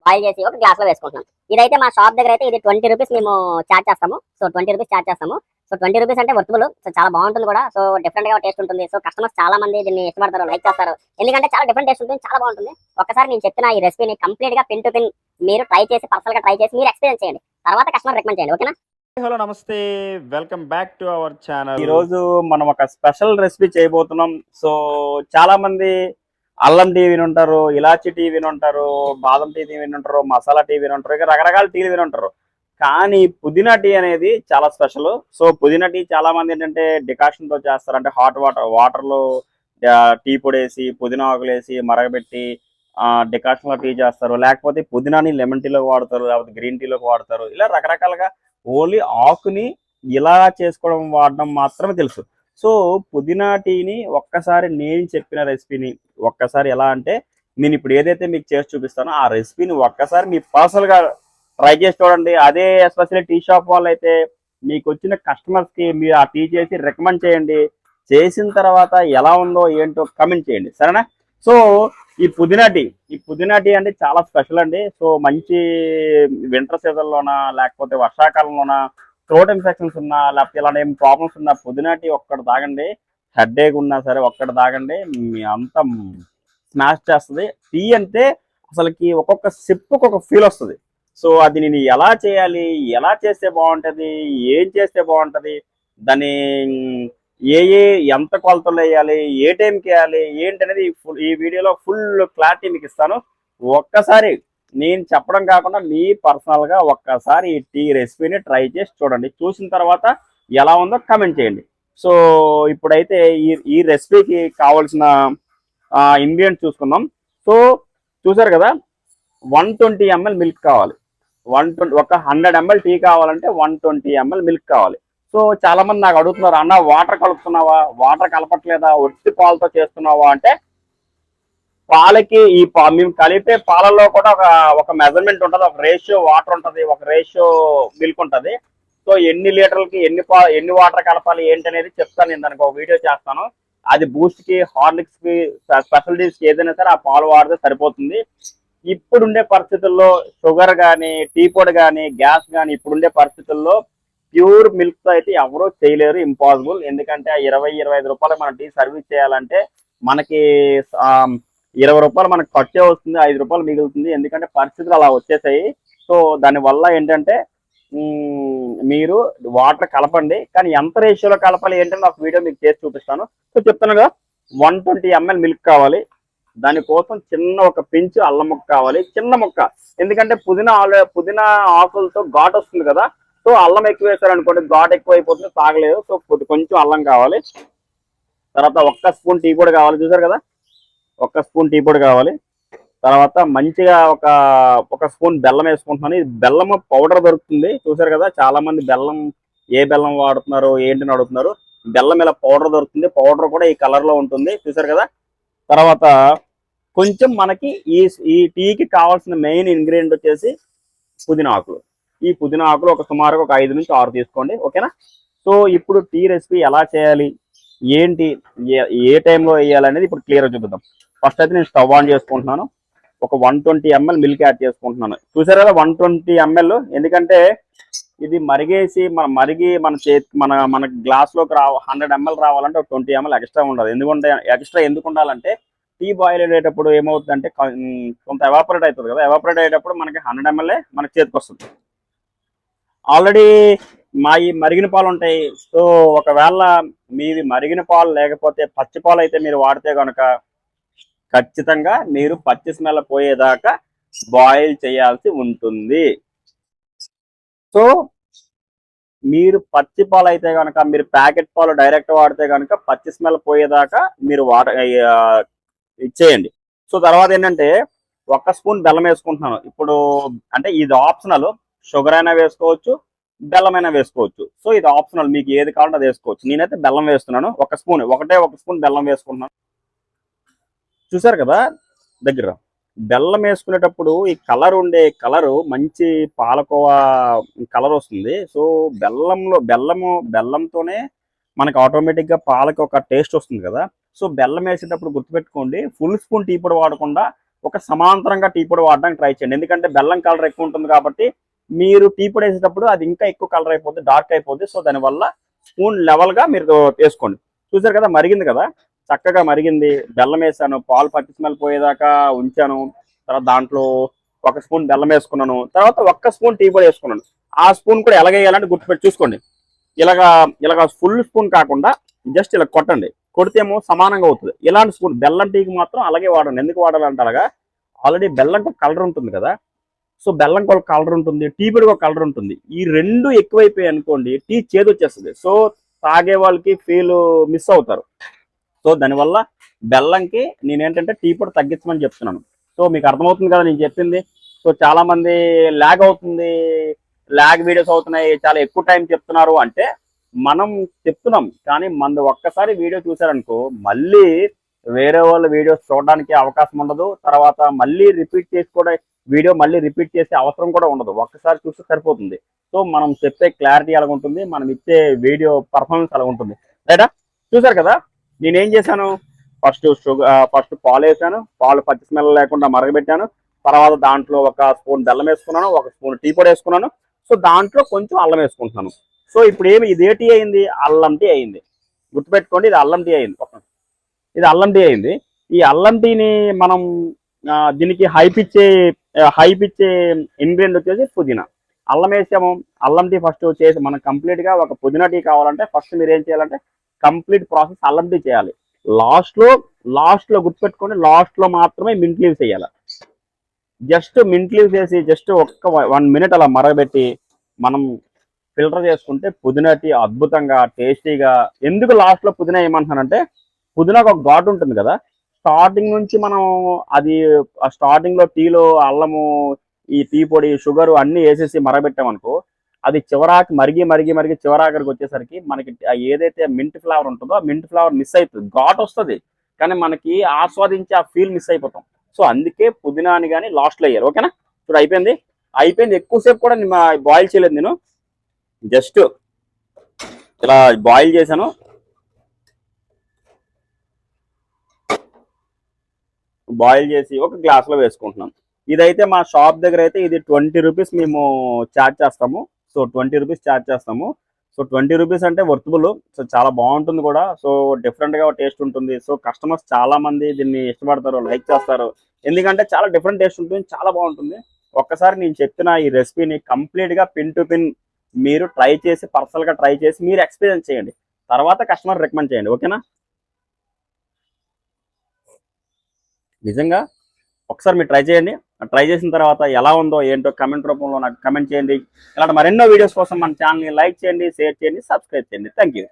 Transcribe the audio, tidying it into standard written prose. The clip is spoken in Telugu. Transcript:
బాయిల్ చేసి ఒక గ్లాస్ లో వేసుకుంటున్నాం. ఇదైతే మా షాప్ దగ్గర అయితే ఇది 20 రూపీస్ మేము చార్జ్ చేస్తాము. సో 20 రూపీస్ చార్జ్ చేస్తాము. సో 20 రూపీస్ అంటే వర్తబుల్. సో చాలా బాగుంటుంది కూడా. సో డిఫరెంట్ గా టేస్ట్ ఉంటుంది. సో కస్టమర్స్ చాలా మంది దీన్ని ఇష్టపడతారు, లైక్ చేస్తారు. ఎందుకంటే చాలా డిఫరెంట్ టేస్ట్ ఉంటుంది, చాలా బాగుంటుంది. ఒకసారి నేను చెప్పిన ఈ రెసిపీని కంప్లీట్ గా పిన్ టు పిన్ మీరు ట్రై చేసి పర్సనల్ గా ట్రై చేసి మీరు ఎక్స్పీరియన్స్ చేయండి. తర్వాత కస్టమర్ రికమెండ్ చేయండి. ఓకేనా? హలో నమస్తే, welcome back to our channel. ఈరోజు మనం ఒక స్పెషల్ రెసిపీ చేయబోతున్నాం. సో చాలా మంది అల్లం టీ వినుంటారు, ఇలాచి టీ వినుంటారు, బాదం టీ వినుంటారు, మసాలా టీ వినుంటారు, ఇక రకరకాల టీలు వినుంటారు. కానీ పుదీనా టీ అనేది చాలా స్పెషల్. సో పుదీనా టీ చాలా మంది ఏంటంటే డికాషన్ తో చేస్తారు. అంటే హాట్ వాటర్ లో టీ పొడి వేసి పుదీనా ఆకులు వేసి మరగబెట్టి డికాషన్ లో టీ చేస్తారు. లేకపోతే పుదీనాని లెమన్ టీలోకి వాడతారు, లేకపోతే గ్రీన్ టీలోకి వాడతారు. ఇలా రకరకాలుగా ఓన్లీ ఆకుని ఇలా చేసుకోవడం వాడడం మాత్రమే తెలుసు. సో పుదీనా టీని ఒక్కసారి నేను చెప్పిన రెసిపీని ఒక్కసారి ఎలా అంటే నేను ఇప్పుడు ఏదైతే మీకు చేసి చూపిస్తానో ఆ రెసిపీని ఒక్కసారి మీ పర్సనల్గా ట్రై చేసి చూడండి. అదే ఎస్పెషల్లీ టీ షాప్ వాళ్ళు అయితే మీకు వచ్చిన కస్టమర్స్కి మీరు ఆ టీ చేసి రికమెండ్ చేయండి. చేసిన తర్వాత ఎలా ఉందో ఏంటో కమెంట్ చేయండి, సరేనా? సో ఈ పుదీనా టీ అంటే చాలా స్పెషల్ అండి. సో మంచి వింటర్ సీజన్లోనా లేకపోతే వర్షాకాలంలోనా థ్రోట్ ఇన్ఫెక్షన్స్ ఉన్నా లేకపోతే ఇలాంటి ఏం ప్రాబ్లమ్స్ ఉన్నా పుదీనా టీ ఒక్కటి తాగండి. హెడేక్ ఉన్నా సరే ఒక్కటి తాగండి, మీ అంతా స్మాష్ చేస్తుంది. టీ అంటే అసలుకి ఒక్కొక్క సిప్కి ఒక ఫీల్ వస్తుంది. సో అది నేను ఎలా చేయాలి, ఎలా చేస్తే బాగుంటుంది, ఏం చేస్తే బాగుంటుంది, దాన్ని ఎంత కొలతలు వేయాలి, ఏ టైంకి వేయాలి ఏంటి అనేది ఈ వీడియోలో ఫుల్ క్లారిటీ మీకు ఇస్తాను. ఒక్కసారి నేను చెప్పడం కాకుండా మీ పర్సనల్గా ఒక్కసారి ఈ టీ రెసిపీని ట్రై చేసి చూడండి. చూసిన తర్వాత ఎలా ఉందో కమెంట్ చేయండి. సో ఇప్పుడైతే ఈ రెసిపీకి కావాల్సిన ఇంగ్రీడియంట్స్ చూసుకుందాం. సో చూసారు కదా, 120 ml మిల్క్ కావాలి. 120 ఒక 100 ml టీ కావాలంటే 120 ml మిల్క్ కావాలి. సో చాలా మంది నాకు అడుగుతున్నారు, అన్న వాటర్ కలుపుతున్నావా, వాటర్ కలపట్లేదా, ఒట్టి పాలతో చేస్తున్నావా అంటే, పాలకి మేము కలిపే పాలలో కూడా ఒక మెజర్మెంట్ ఉంటుంది, ఒక రేషియో వాటర్ ఉంటుంది, ఒక రేషియో మిల్క్ ఉంటుంది. సో ఎన్ని లీటర్లకి ఎన్ని వాటర్ కలపాలి ఏంటి అనేది చెప్తాను. నేను దానికి ఒక వీడియో చేస్తాను. అది బూస్ట్కి, హార్లిక్స్కి, స్పెషల్ ఏదైనా సరే ఆ పాలు వాడితే సరిపోతుంది. ఇప్పుడుండే పరిస్థితుల్లో షుగర్ కానీ, టీ పొడి కానీ, గ్యాస్ కానీ ఇప్పుడుండే పరిస్థితుల్లో ప్యూర్ మిల్క్ తో అయితే ఎవరూ చేయలేరు, ఇంపాసిబుల్. ఎందుకంటే 20-25 రూపాయలు మనం టీ సర్వీస్ చేయాలంటే మనకి 20 రూపాయలు మనకు ఖర్చే వస్తుంది, 5 రూపాయలు మిగులుతుంది. ఎందుకంటే పరిస్థితులు అలా వచ్చేసాయి. సో దానివల్ల ఏంటంటే మీరు వాటర్ కలపండి, కానీ ఎంత రేషియోలో కలపాలి ఏంటంటే ఒక వీడియో మీకు చేసి చూపిస్తాను. సో చెప్తాను కదా, 120 ml మిల్క్ కావాలి. దానికోసం చిన్న ఒక పించు అల్లం ముక్క కావాలి, చిన్న ముక్క. ఎందుకంటే పుదీనా ఆకులతో ఘాటు వస్తుంది కదా. సో అల్లం ఎక్కువ వేసారు అనుకోండి, ఘాటు ఎక్కువ అయిపోతుంది, తాగలేదు. సో కొంచెం అల్లం కావాలి. తర్వాత 1 స్పూన్ టీ పొడి కావాలి. చూసారు కదా, 1 స్పూన్ టీ పొడి కావాలి. తర్వాత మంచిగా ఒక స్పూన్ బెల్లం వేసుకుంటున్నాను. ఇది బెల్లం పౌడర్ దొరుకుతుంది. చూసారు కదా, చాలా మంది ఏ బెల్లం వాడుతున్నారు ఏంటని అడుగుతున్నారు. బెల్లం ఇలా పౌడర్ దొరుకుతుంది. పౌడర్ కూడా ఈ కలర్ లో ఉంటుంది. చూసారు కదా. తర్వాత కొంచెం మనకి ఈ టీకి కావాల్సిన మెయిన్ ఇంగ్రీడియంట్ వచ్చేసి పుదీనా ఆకులు. ఈ పుదీనా ఆకులు సుమారుగా ఒక 5 నుంచి 6 తీసుకోండి, ఓకేనా? సో ఇప్పుడు టీ రెసిపీ ఎలా చేయాలి ఏంటి, ఏ టైంలో వేయాలనేది ఇప్పుడు క్లియర్గా చూపిద్దాం. ఫస్ట్ అయితే నేను స్టవ్ ఆన్ చేసుకుంటున్నాను. ఒక 120 ml మిల్క్ యాడ్ చేసుకుంటున్నాను. చూసారు కదా 120 ml. ఎందుకంటే ఇది మరిగేసి మన గ్లాస్లోకి 100 ml రావాలంటే ఒక 20 ml ఎక్స్ట్రా ఉండదు. ఎందుకు ఉండాలంటే టీ బాయిల్ అయ్యేటప్పుడు ఏమవుతుందంటే కొంత ఎవాపరేట్ అవుతుంది కదా. ఎవాపరేట్ అయ్యేటప్పుడు మనకి 100 ml మనకి చేతికి వస్తుంది. ఆల్రెడీ ఈ మరిగిన పాలు ఉంటాయి. సో ఒకవేళ మీది మరిగిన పాలు లేకపోతే పచ్చి పాలు అయితే మీరు వాడితే కనుక ఖచ్చితంగా మీరు పచ్చి స్మెల్ పోయేదాకా బాయిల్ చేయాల్సి ఉంటుంది. సో మీరు పచ్చి పాలు అయితే కనుక, మీరు ప్యాకెట్ పాలు డైరెక్ట్ వాడితే కనుక పచ్చి స్మెల్ పోయేదాకా మీరు ఇచ్చేయండి. సో తర్వాత ఏంటంటే 1 స్పూన్ బెల్లం వేసుకుంటున్నాను. ఇప్పుడు అంటే ఇది ఆప్షనల్, షుగర్ అయినా వేసుకోవచ్చు, బెల్లం అయినా వేసుకోవచ్చు. సో ఇది ఆప్షనల్, మీకు ఏది కావాలంటే అది వేసుకోవచ్చు. నేనైతే బెల్లం వేస్తున్నాను. 1 స్పూన్ బెల్లం వేసుకుంటున్నాను. చూసారు కదా, దగ్గర బెల్లం వేసుకునేటప్పుడు ఈ కలరు మంచి పాలకోవా కలర్ వస్తుంది. సో బెల్లంతోనే మనకు ఆటోమేటిక్గా పాలకు ఒక టేస్ట్ వస్తుంది కదా. సో బెల్లం వేసేటప్పుడు గుర్తుపెట్టుకోండి, ఫుల్ స్పూన్ టీ పొడి వాడకుండా ఒక సమాంతరంగా టీ పొడి వాడడానికి ట్రై చేయండి. ఎందుకంటే బెల్లం కలర్ ఎక్కువ ఉంటుంది కాబట్టి మీరు టీ పొడి వేసేటప్పుడు అది ఇంకా ఎక్కువ కలర్ అయిపోద్ది, డార్క్ అయిపోద్ది. సో దానివల్ల స్పూన్ లెవెల్గా మీరు వేసుకోండి. చూసారు కదా, మరిగింది కదా, చక్కగా మరిగింది. బెల్లం వేసాను, పాలు పచ్చి స్మెల్ పోయేదాకా ఉంచాను. తర్వాత దాంట్లో 1 స్పూన్ బెల్లం వేసుకున్నాను. తర్వాత 1 స్పూన్ టీ పొడి వేసుకున్నాను. ఆ స్పూన్ కూడా ఎలాగేయాలంటే గుర్తుపెట్టి చూసుకోండి. ఇలాగా ఫుల్ స్పూన్ కాకుండా జస్ట్ ఇలా కొట్టండి. కొడితేమో సమానంగా అవుతుంది. ఇలాంటి స్పూన్ బెల్లం టీకి మాత్రం అలాగే వాడండి. ఎందుకు వాడాలంటే అలాగా ఆల్రెడీ బెల్లంకి కలర్ ఉంటుంది కదా, సో బెల్లంకి ఒక కలర్ ఉంటుంది, టీ పొడికి ఒక కలర్ ఉంటుంది. ఈ రెండు ఎక్కువైపోయాయి అనుకోండి, టీ చేదు వచ్చేస్తుంది. సో తాగే వాళ్ళకి ఫీల్ మిస్ అవుతారు. సో దానివల్ల బెల్లంకి నేనేంటంటే టీ పొడి తగ్గించమని చెప్తున్నాను. సో మీకు అర్థమవుతుంది కదా నేను చెప్పింది. సో చాలా మంది ల్యాగ్ అవుతుంది, ల్యాగ్ వీడియోస్ అవుతున్నాయి, చాలా ఎక్కువ టైం చెప్తున్నారు అంటే మనం చెప్తున్నాం, కానీ మన ఒక్కసారి వీడియో చూసారనుకో మళ్ళీ వేరే వాళ్ళ వీడియోస్ చూడడానికి అవకాశం ఉండదు. తర్వాత మళ్ళీ రిపీట్ చేసి కూడా వీడియో మళ్ళీ రిపీట్ చేసే అవసరం కూడా ఉండదు. ఒక్కసారి చూస్తే సరిపోతుంది. సో మనం చెప్పే క్లారిటీ అలాగ ఉంటుంది, మనం ఇచ్చే వీడియో పర్ఫార్మెన్స్ అలా ఉంటుంది. రైటా? చూసారు కదా, నేనేం చేశాను, ఫస్ట్ పాలు వేసాను, పాలు పచ్చి స్మెల్ లేకుండా మరగబెట్టాను. తర్వాత దాంట్లో 1 స్పూన్ బెల్లం వేసుకున్నాను, 1 స్పూన్ టీ పొడి వేసుకున్నాను. సో దాంట్లో కొంచెం అల్లం వేసుకుంటున్నాను. సో ఇప్పుడు ఇది ఏ టీ అయింది? అల్లం టీ అయింది. గుర్తుపెట్టుకోండి, ఇది అల్లం టీ అయింది. ఇది అల్లం టీ అయింది. ఈ అల్లం టీని మనం దీనికి హైప్ ఇచ్చే ఇంగ్రీడియంట్ వచ్చేసి పుదీనా. అల్లం వేసాము. అల్లం టీ ఫస్ట్ చేసి మనం కంప్లీట్గా ఒక పుదీనా టీ కావాలంటే ఫస్ట్ మీరు ఏం చేయాలంటే కంప్లీట్ ప్రాసెస్ అల్లం టీ చేయాలి. లాస్ట్లో గుర్తుపెట్టుకోండి, లాస్ట్లో మాత్రమే మింట్ లీవ్స్ వేయాలి. జస్ట్ మింట్ లీవ్స్ వేసి జస్ట్ 1 మినిట్ అలా మరగబెట్టి మనం ఫిల్టర్ చేసుకుంటే పుదీనా టీ అద్భుతంగా టేస్టీగా. ఎందుకు లాస్ట్లో పుదీనా ఏమంటున్నానంటే పుదీనాకు ఒక ఘాటు ఉంటుంది కదా, స్టార్టింగ్ నుంచి మనం అది స్టార్టింగ్లో టీలో అల్లము, ఈ టీ పొడి, షుగర్ అన్నీ వేసేసి మరగబెట్టామనుకో అది చివరాకి మరిగి చివరాఖరికి వచ్చేసరికి మనకి ఏదైతే మింట్ ఫ్లేవర్ ఉంటుందో ఆ మింట్ ఫ్లేవర్ మిస్ అవుతుంది. ఘాట్ వస్తుంది కానీ మనకి ఆస్వాదించి ఆ ఫీల్ మిస్ అయిపోతాం. సో అందుకే పుదీనాని కానీ లాస్ట్లో వేయాలి. ఓకేనా? ఇప్పుడు అయిపోయింది. ఎక్కువసేపు కూడా బాయిల్ చేయలేదు, నేను జస్ట్ ఇలా బాయిల్ చేశాను. బాయిల్ చేసి ఒక గ్లాస్లో వేసుకుంటున్నాను. ఇదైతే మా షాప్ దగ్గర అయితే ఇది 20 రూపీస్ మేము ఛార్జ్ చేస్తాము. సో 20 రూపీస్ ఛార్జ్ చేస్తాము. సో 20 రూపీస్ అంటే వర్తబుల్. సో చాలా బాగుంటుంది కూడా. సో డిఫరెంట్గా టేస్ట్ ఉంటుంది. సో కస్టమర్స్ చాలా మంది దీన్ని ఇష్టపడతారు, లైక్ చేస్తారు. ఎందుకంటే చాలా డిఫరెంట్ టేస్ట్ ఉంటుంది, చాలా బాగుంటుంది. ఒక్కసారి నేను చెప్పిన ఈ రెసిపీని కంప్లీట్గా పిన్ టు పిన్ మీరు ట్రై చేసి, పర్సనల్గా ట్రై చేసి మీరు ఎక్స్పీరియన్స్ చేయండి. తర్వాత కస్టమర్ రికమెండ్ చేయండి. ఓకేనా? నిజంగా ఒకసారి మీరు ట్రై చేయండి. ట్రై చేసిన తర్వాత ఎలా ఉందో ఏంటో కమెంట్ రూపంలో నాకు కమెంట్ చేయండి. ఇలాంటి మరెన్నో వీడియోస్ కోసం మన ఛానల్ని లైక్ చేయండి, షేర్ చేయండి, సబ్స్క్రైబ్ చేయండి. Thank you.